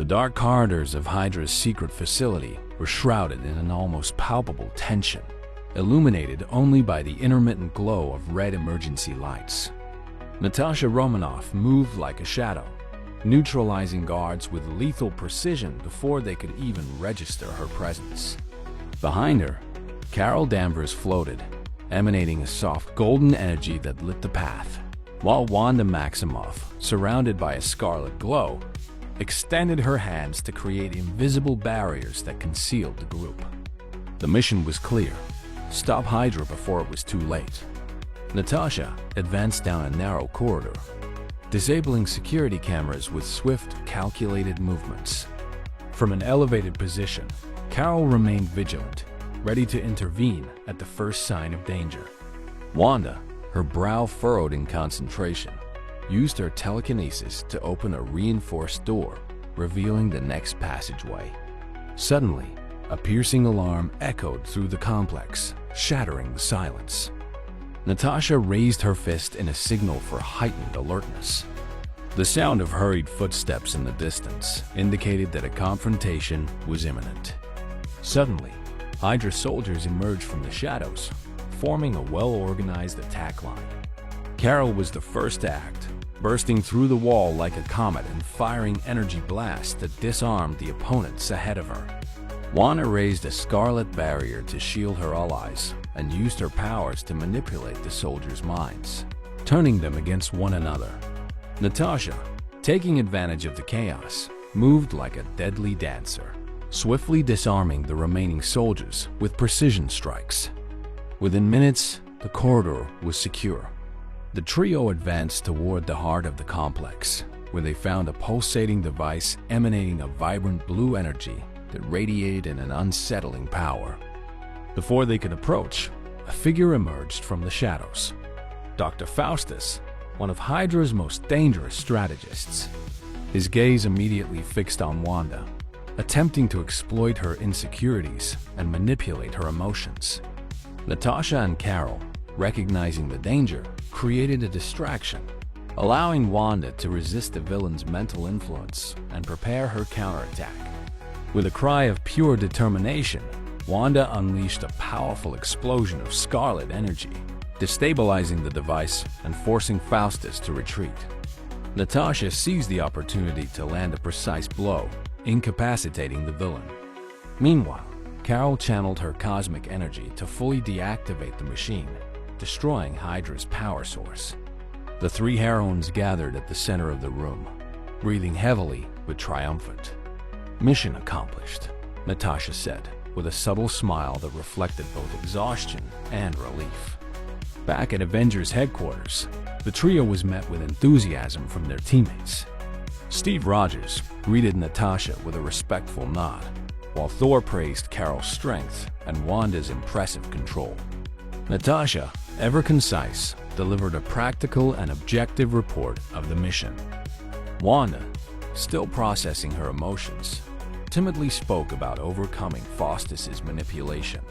The dark corridors of Hydra's secret facility were shrouded in an almost palpable tension, illuminated only by the intermittent glow of red emergency lights. Natasha Romanoff moved like a shadow, neutralizing guards with lethal precision before they could even register her presence. Behind her, Carol Danvers floated, emanating a soft golden energy that lit the path, while Wanda Maximoff, surrounded by a scarlet glow, extended her hands to create invisible barriers that concealed the group. The mission was clear: stop Hydra before it was too late. Natasha advanced down a narrow corridor, disabling security cameras with swift, calculated movements. From an elevated position, Carol remained vigilant, ready to intervene at the first sign of danger. Wanda, her brow furrowed in concentration, used her telekinesis to open a reinforced door, revealing the next passageway. Suddenly, a piercing alarm echoed through the complex, shattering the silence. Natasha raised her fist in a signal for heightened alertness. The sound of hurried footsteps in the distance indicated that a confrontation was imminent. Suddenly, Hydra soldiers emerged from the shadows, forming a well-organized attack line. Carol was the first to act, bursting through the wall like a comet and firing energy blasts that disarmed the opponents ahead of her. Wanda raised a scarlet barrier to shield her allies and used her powers to manipulate the soldiers' minds, turning them against one another. Natasha, taking advantage of the chaos, moved like a deadly dancer, swiftly disarming the remaining soldiers with precision strikes. Within minutes, the corridor was secure. The trio advanced toward the heart of the complex, where they found a pulsating device emanating a vibrant blue energy that radiated an unsettling power. Before they could approach, a figure emerged from the shadows. Dr. Faustus, one of Hydra's most dangerous strategists. His gaze immediately fixed on Wanda, attempting to exploit her insecurities and manipulate her emotions. Natasha and Carol, recognizing the danger, created a distraction, allowing Wanda to resist the villain's mental influence and prepare her counterattack. With a cry of pure determination, Wanda unleashed a powerful explosion of scarlet energy, destabilizing the device and forcing Faustus to retreat. Natasha seized the opportunity to land a precise blow, incapacitating the villain. Meanwhile, Carol channeled her cosmic energy to fully deactivate the machine, destroying Hydra's power source. The three heroines gathered at the center of the room, breathing heavily but triumphant. "Mission accomplished," Natasha said, with a subtle smile that reflected both exhaustion and relief. Back at Avengers headquarters, the trio was met with enthusiasm from their teammates. Steve Rogers greeted Natasha with a respectful nod, while Thor praised Carol's strength and Wanda's impressive control. Natasha, ever concise, delivered a practical and objective report of the mission. Wanda, still processing her emotions, timidly spoke about overcoming Faustus's manipulation.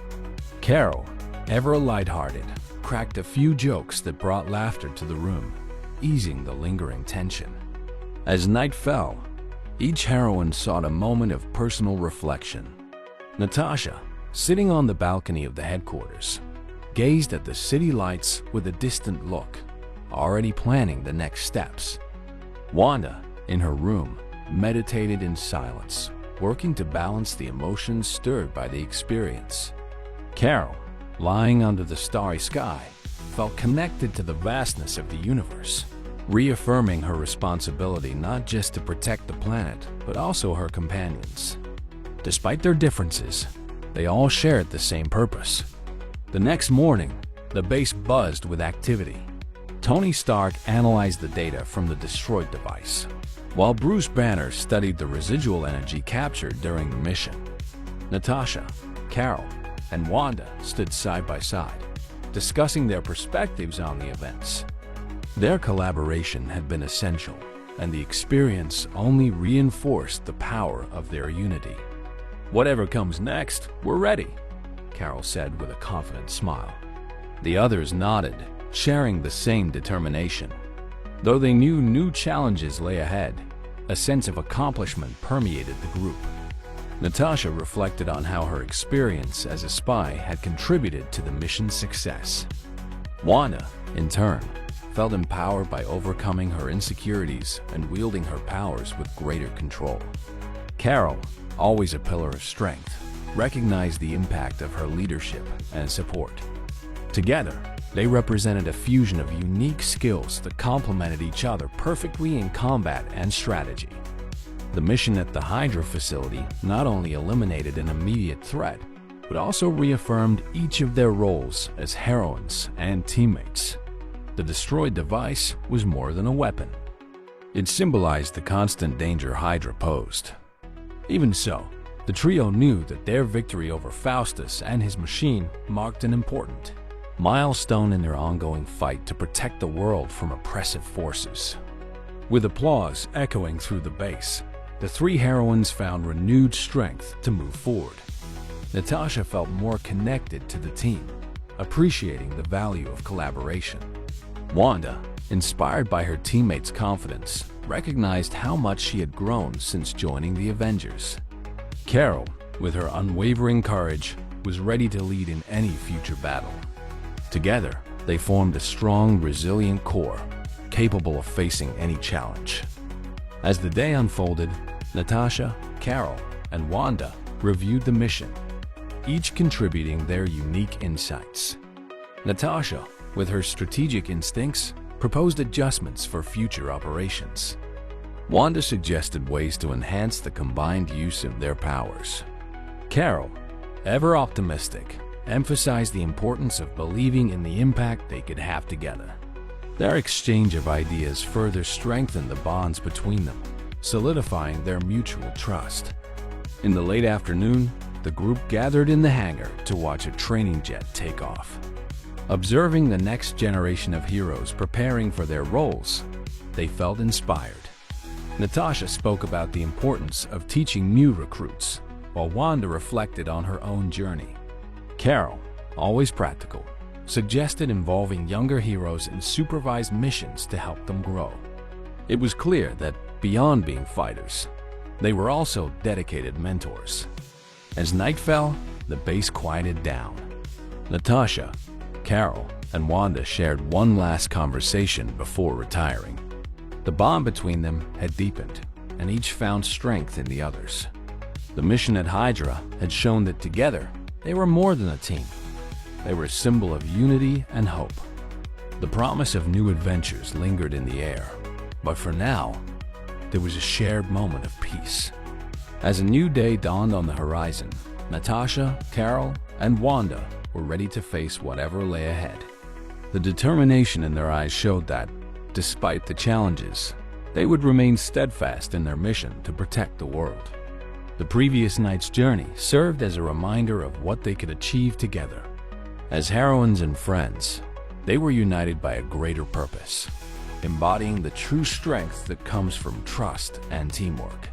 Carol, ever lighthearted, cracked a few jokes that brought laughter to the room, easing the lingering tension. As night fell, each heroine sought a moment of personal reflection. Natasha, sitting on the balcony of the headquarters, gazed at the city lights with a distant look, already planning the next steps. Wanda, in her room, meditated in silence, working to balance the emotions stirred by the experience. Carol, lying under the starry sky, felt connected to the vastness of the universe, reaffirming her responsibility not just to protect the planet, but also her companions. Despite their differences, they all shared the same purpose. The next morning, the base buzzed with activity. Tony Stark analyzed the data from the destroyed device, while Bruce Banner studied the residual energy captured during the mission. Natasha, Carol, and Wanda stood side by side, discussing their perspectives on the events. Their collaboration had been essential, and the experience only reinforced the power of their unity. "Whatever comes next, we're ready," Carol said with a confident smile. The others nodded, sharing the same determination. Though they knew new challenges lay ahead, A sense of accomplishment permeated the group. Natasha reflected on how her experience as a spy had contributed to the mission's success. Wanda, in turn, felt empowered by overcoming her insecurities and wielding her powers with greater control. Carol, always a pillar of strength, recognized the impact of her leadership and support. Together, they represented a fusion of unique skills that complemented each other perfectly in combat and strategy. The mission at the Hydra facility not only eliminated an immediate threat, but also reaffirmed each of their roles as heroines and teammates. The destroyed device was more than a weapon. It symbolized the constant danger Hydra posed. Even so, the trio knew that their victory over Faustus and his machine marked an important milestone in their ongoing fight to protect the world from oppressive forces. With applause echoing through the base, the three heroines found renewed strength to move forward. Natasha felt more connected to the team, appreciating the value of collaboration. Wanda, inspired by her teammates' confidence, recognized how much she had grown since joining the Avengers. Carol, with her unwavering courage, was ready to lead in any future battle. Together, they formed a strong, resilient core, capable of facing any challenge. As the day unfolded, Natasha, Carol, and Wanda reviewed the mission, each contributing their unique insights. Natasha, with her strategic instincts, proposed adjustments for future operations. Wanda suggested ways to enhance the combined use of their powers. Carol, ever optimistic, emphasized the importance of believing in the impact they could have together. Their exchange of ideas further strengthened the bonds between them, solidifying their mutual trust. In the late afternoon, the group gathered in the hangar to watch a training jet take off. Observing the next generation of heroes preparing for their roles, they felt inspired. Natasha spoke about the importance of teaching new recruits, while Wanda reflected on her own journey. Carol, always practical, suggested involving younger heroes in supervised missions to help them grow. It was clear that, beyond being fighters, they were also dedicated mentors. As night fell, the base quieted down. Natasha, Carol, and Wanda shared one last conversation before retiring. The bond between them had deepened, and each found strength in the others. The mission at Hydra had shown that together, they were more than a team. They were a symbol of unity and hope. The promise of new adventures lingered in the air, but for now, there was a shared moment of peace. As a new day dawned on the horizon, Natasha, Carol, and Wanda were ready to face whatever lay ahead. The determination in their eyes showed that, despite the challenges, they would remain steadfast in their mission to protect the world. The previous night's journey served as a reminder of what they could achieve together. As heroines and friends, they were united by a greater purpose, embodying the true strength that comes from trust and teamwork.